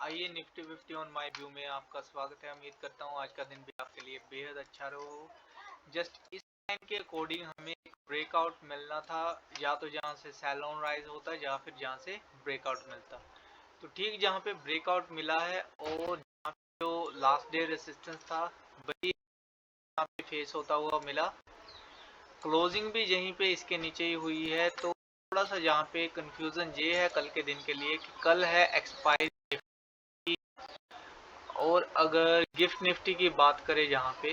आइए Nifty 50 on my view में आपका स्वागत है। उम्मीद करता हूँ आज का दिन भी आपके लिए बेहद अच्छा रहो। जस्ट इस टाइम के अकॉर्डिंग हमें एक ब्रेकआउट मिलना था, या तो जहाँ से सेल ऑन राइज होता या फिर जहाँ से ब्रेकआउट मिलता। तो ठीक जहाँ पे ब्रेकआउट मिला है और जहाँ पे जो लास्ट डे रेसिस्टेंस था वही यहाँ पे फेस होता हुआ मिला। क्लोजिंग भी यहीं पे इसके नीचे ही हुई है। तो थोड़ा सा यहाँ पे कंफ्यूजन ये है कल के दिन के लिए कि कल है एक्सपायरी, और अगर गिफ्ट निफ्टी की बात करें यहाँ पे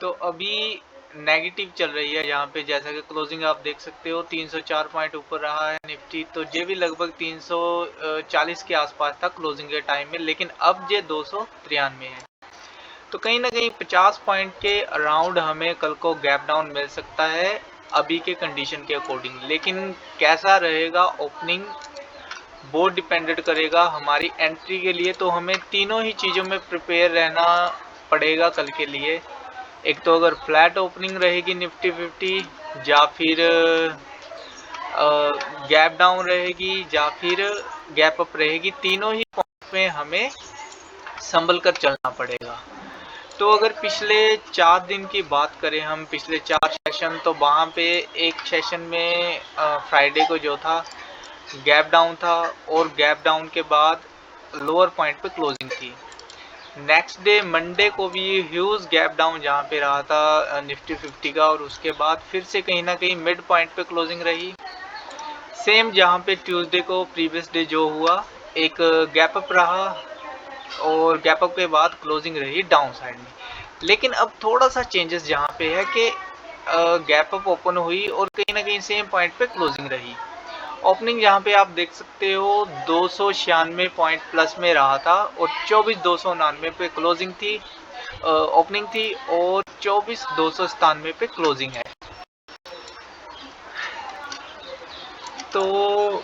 तो अभी नेगेटिव चल रही है। यहाँ पे जैसा कि क्लोजिंग आप देख सकते हो 304 पॉइंट ऊपर रहा है निफ्टी, तो ये भी लगभग 340 के आसपास था क्लोजिंग के टाइम में, लेकिन अब ये 293 है। तो कहीं ना कहीं 50 पॉइंट के अराउंड हमें कल को गैप डाउन मिल सकता है अभी के कंडीशन के अकॉर्डिंग। लेकिन कैसा रहेगा ओपनिंग वो डिपेंडेंट करेगा हमारी एंट्री के लिए। तो हमें तीनों ही चीज़ों में प्रिपेयर रहना पड़ेगा कल के लिए। एक तो अगर फ्लैट ओपनिंग रहेगी निफ्टी 50, या फिर गैप डाउन रहेगी, या फिर गैप अप रहेगी, तीनों ही पॉइंट में हमें संभल कर चलना पड़ेगा। तो अगर पिछले 4 दिन की बात करें हम, पिछले 4 सेशन, तो वहाँ पे एक सेशन में फ्राइडे को जो था गैप डाउन था, और गैप डाउन के बाद लोअर पॉइंट पे क्लोजिंग थी। नेक्स्ट डे मंडे को भी ह्यूज गैप डाउन जहाँ पे रहा था निफ्टी 50 का, और उसके बाद फिर से कहीं ना कहीं मिड पॉइंट पे क्लोजिंग रही। सेम जहाँ पे ट्यूसडे को प्रीवियस डे जो हुआ, एक गैप अप रहा, और गैप अप के बाद क्लोजिंग रही डाउन साइड में। लेकिन अब थोड़ा सा चेंजेस जहाँ पे है कि गैप अप ओपन हुई और कहीं ना कहीं सेम पॉइंट पे क्लोजिंग रही। ओपनिंग यहाँ पे आप देख सकते हो 296 पॉइंट प्लस में रहा था, और 24,299 पे क्लोजिंग थी, ओपनिंग थी, और 24,297 पे क्लोजिंग है। तो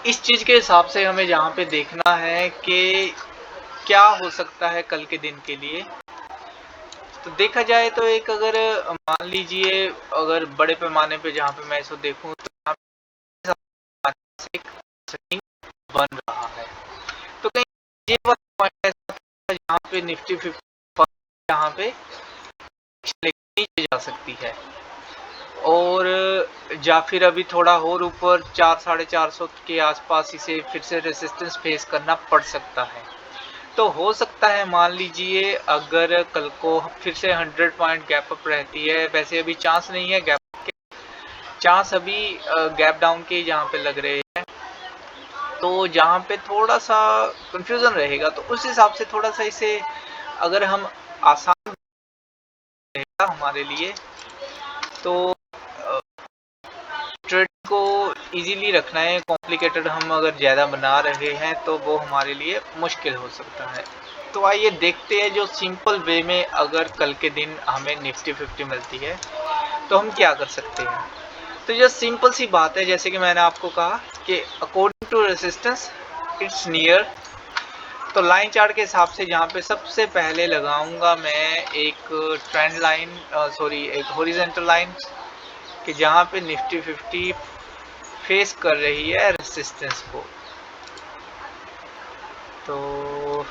इस चीज के हिसाब से हमें यहाँ पे देखना है कि क्या हो सकता है कल के दिन के लिए। तो देखा जाए तो एक, अगर मान लीजिए अगर बड़े पैमाने पे जहाँ पे मैं इसको देखूं तो यहाँ पे एक बन रहा है, तो कहीं ये वाला पॉइंट ऐसा था जहाँ पे निफ्टी 50 यहाँ पे नीचे जा सकती है, और या फिर अभी थोड़ा और ऊपर 400-450 के आसपास इसे फिर से रेसिस्टेंस फेस करना पड़ सकता है। तो हो सकता है मान लीजिए अगर कल को फिर से 100 पॉइंट गैप अप रहती है, वैसे अभी चांस नहीं है गैप के, चांस अभी गैप डाउन के जहाँ पे लग रहे हैं। तो जहाँ पे थोड़ा सा कंफ्यूजन रहेगा, तो उस हिसाब से थोड़ा सा इसे अगर हम आसान रहेगा हमारे लिए, तो ट्रेडिंग को इजीली रखना है। कॉम्प्लिकेटेड हम अगर ज़्यादा बना रहे हैं तो वो हमारे लिए मुश्किल हो सकता है। तो आइए देखते हैं जो सिंपल वे में अगर कल के दिन हमें निफ्टी 50 मिलती है तो हम क्या कर सकते हैं। तो ये सिंपल सी बात है, जैसे कि मैंने आपको कहा कि according to resistance it's near. तो लाइन चार्ट के हिसाब से जहाँ पे सबसे पहले लगाऊंगा मैं एक ट्रेंड लाइन, सॉरी एक हॉरिजॉन्टल लाइन, कि जहाँ पे निफ्टी 50 फेस कर रही है रेसिस्टेंस को। तो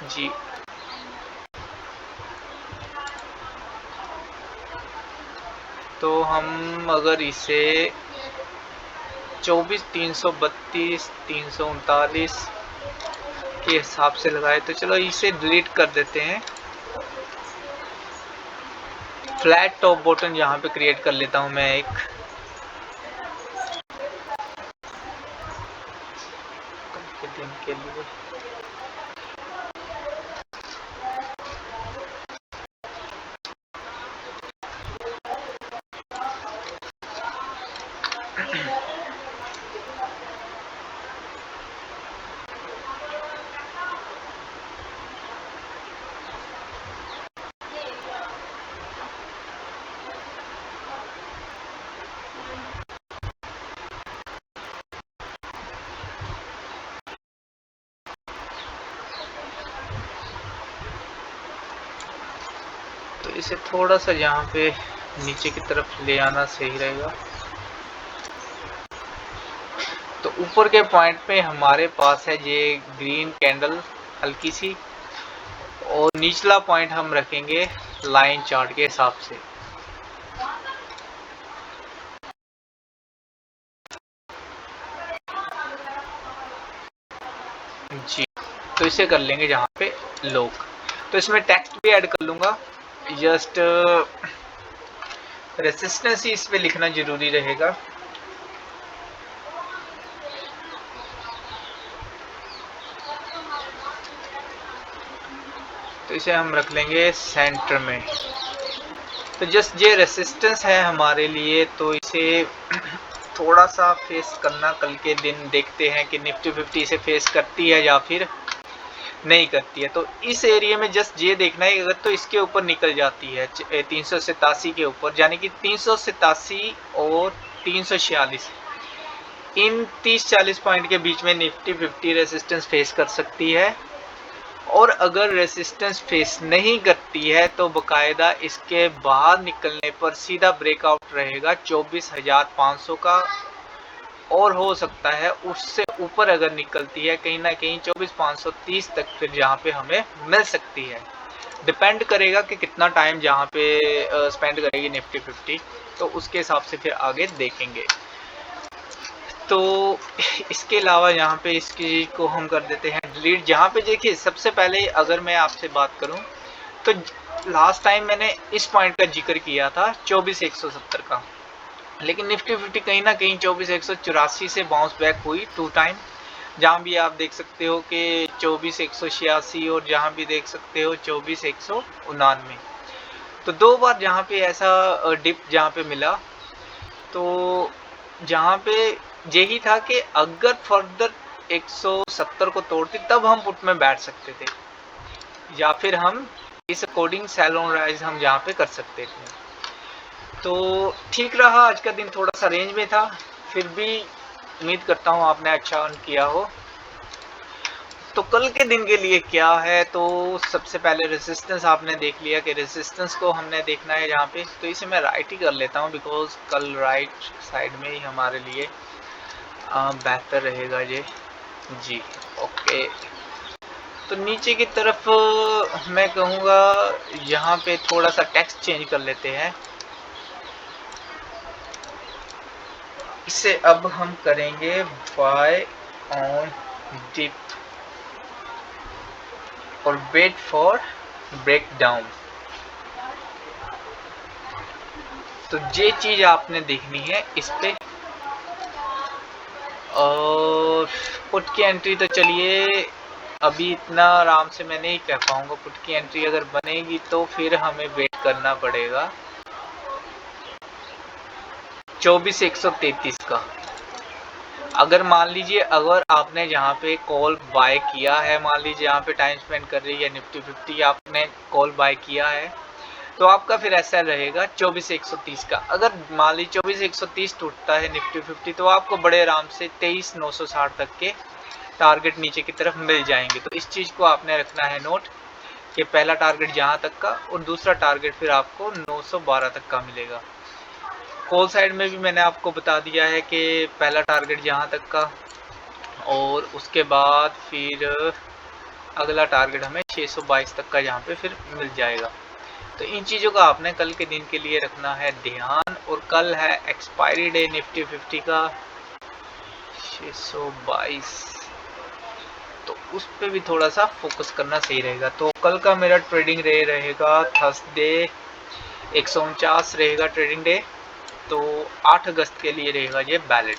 जी, तो हम अगर इसे 24, 332, 339 के हिसाब से लगाए तो चलो इसे डिलीट कर देते हैं। फ्लैट टॉप बॉटम यहाँ पे क्रिएट कर लेता हूँ मैं एक दिन के लिए। तो इसे थोड़ा सा यहाँ पे नीचे की तरफ ले आना सही रहेगा। तो ऊपर के पॉइंट पे हमारे पास है ये ग्रीन कैंडल हल्की सी, और निचला पॉइंट हम रखेंगे लाइन चार्ट के हिसाब से। जी, तो इसे कर लेंगे जहाँ पे लॉक। तो इसमें टेक्स्ट भी ऐड कर लूँगा, जस्ट रेसिस्टेंस ही इस पे लिखना जरूरी रहेगा। तो इसे हम रख लेंगे सेंटर में। तो जस्ट ये रेसिस्टेंस है हमारे लिए, तो इसे थोड़ा सा फेस करना, कल के दिन देखते हैं कि निफ्टी 50 इसे फेस करती है या फिर नहीं करती है। तो इस एरिया में जस्ट ये देखना है, अगर तो इसके ऊपर निकल जाती है 387 के ऊपर, यानी कि 387 और 346, इन 30-40 पॉइंट के बीच में निफ्टी 50 रेसिस्टेंस फेस कर सकती है। और अगर रेसिस्टेंस फेस नहीं करती है तो बकायदा इसके बाहर निकलने पर सीधा ब्रेकआउट रहेगा 24,500 का, और हो सकता है उससे ऊपर अगर निकलती है कहीं ना कहीं 24,530 तक, फिर जहाँ पे हमें मिल सकती है। डिपेंड करेगा कि कितना टाइम जहाँ पे स्पेंड करेगी निफ्टी 50, तो उसके हिसाब से फिर आगे देखेंगे। तो इसके अलावा यहाँ पे इस चीज को हम कर देते हैं डिलीट। जहाँ पे देखिए सबसे पहले अगर मैं आपसे बात करूँ तो लास्ट टाइम मैंने इस पॉइंट का जिक्र किया था 24,170 का, लेकिन निफ्टी 50 कहीं ना कहीं 24,184 से बाउंस बैक हुई 2 टाइम। जहाँ भी आप देख सकते हो कि 24,186, और जहाँ भी देख सकते हो 24,199। तो 2 बार जहाँ पे ऐसा डिप जहाँ पे मिला, तो जहाँ पे यही था कि अगर फर्दर 170 को तोड़ती तब हम पुट में बैठ सकते थे, या फिर हम इस अकॉर्डिंग सेल ऑन राइज हम जहाँ पे कर सकते थे। तो ठीक रहा, आज का दिन थोड़ा सा रेंज में था, फिर भी उम्मीद करता हूँ आपने अच्छा अर्न किया हो। तो कल के दिन के लिए क्या है, तो सबसे पहले रेजिस्टेंस आपने देख लिया कि रेजिस्टेंस को हमने देखना है यहाँ पे। तो इसे मैं राइट ही कर लेता हूँ, बिकॉज कल राइट साइड में ही हमारे लिए बेहतर रहेगा ये। जी ओके। तो नीचे की तरफ मैं कहूँगा यहाँ पे थोड़ा सा टेक्स्ट चेंज कर लेते हैं। इसे अब हम करेंगे बाय ऑन डिप और वेट फॉर ब्रेकडाउन। तो ये चीज आपने देखनी है इस पे। और पुट की एंट्री तो चलिए अभी इतना आराम से मैं नहीं कह पाऊंगा। पुट की एंट्री अगर बनेगी तो फिर हमें वेट करना पड़ेगा 24,133 का। अगर मान लीजिए अगर आपने जहाँ पे कॉल बाय किया है, मान लीजिए यहाँ पे टाइम स्पेंड कर रही है निफ्टी 50, आपने कॉल बाय किया है, तो आपका फिर ऐसा रहेगा 24,130 का। अगर मान लीजिए 24,130 टूटता है निफ्टी 50, तो आपको बड़े आराम से 23,960 तक के टारगेट नीचे की तरफ मिल जाएंगे। तो इस चीज को आपने रखना है नोट कि पहला टारगेट जहां तक का और दूसरा टारगेट फिर आपको 912 तक का मिलेगा। कॉल साइड में भी मैंने आपको बता दिया है कि पहला टारगेट जहां तक का, और उसके बाद फिर अगला टारगेट हमें 622 तक का जहाँ पे फिर मिल जाएगा। तो इन चीज़ों का आपने कल के दिन के लिए रखना है ध्यान। और कल है एक्सपायरी डे निफ्टी 50 का 622, तो उस पर भी थोड़ा सा फोकस करना सही रहेगा। तो कल का मेरा ट्रेडिंग डे रहेगा थर्सडे, 149 रहेगा ट्रेडिंग डे। तो 8 अगस्त के लिए रहेगा ये वैलिड।